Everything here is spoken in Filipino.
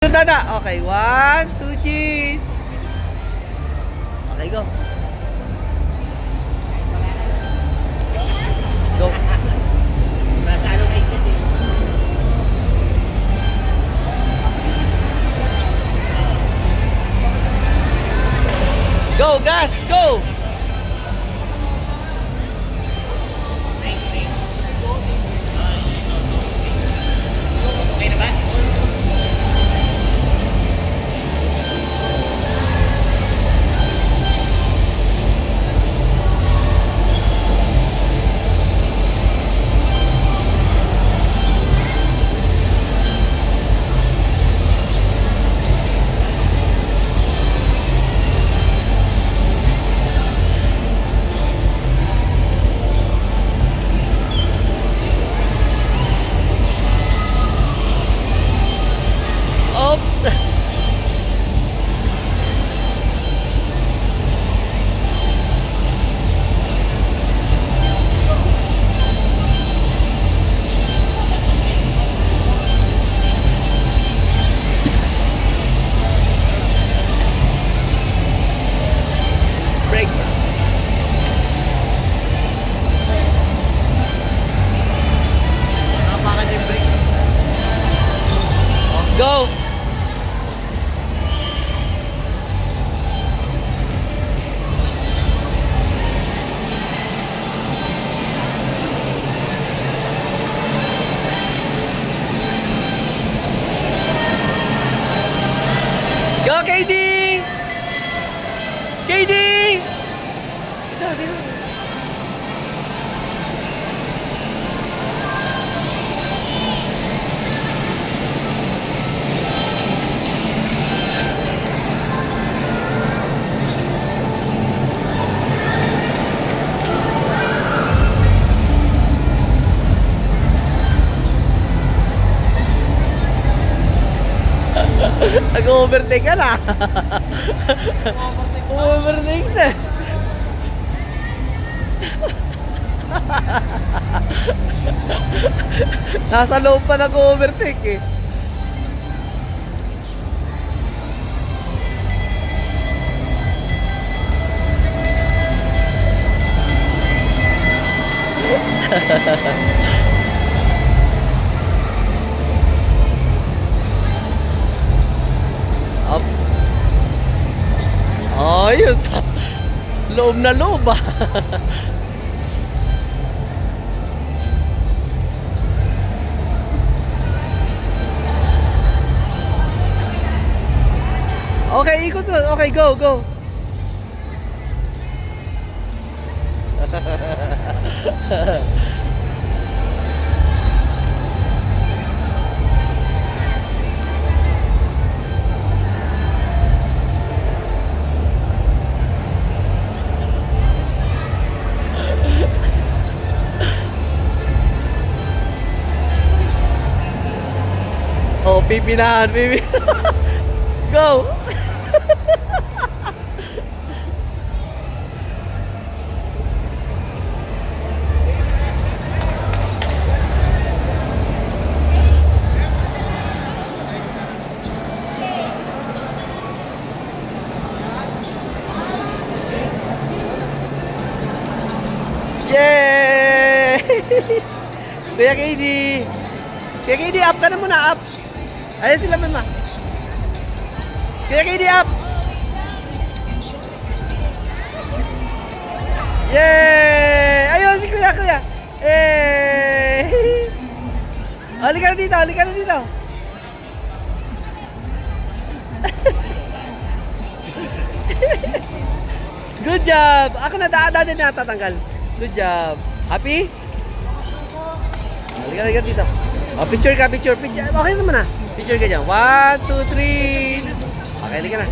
Dada. Okay, 1, 2, cheese. Okay, go. Go. Go, gas, go. Okay na ba? Oops. Break. Napakan yung break. Go. Go, KD! KD! Dito. Nag-overtake ka na. Overtake na. Nasa loob pa nag-overtake eh. Up. Ayos. Loob na loob ah. Okay, ikot mo. Okay, go, go. Oh, pipinahan, pipi. Go. Yay! Kuya KD. Kuya KD, up ka na muna, up. Ayan sila mama. Kuya KD, up. Yay! Ayun si kuya. Yay! Halika na dito. Good job! Ako na daan din natatanggal. Good job. Happy? Halika dito. Oh, picture ka. Okay naman na. Picture ka dyan. 1, 2, 3. Okay, halika na.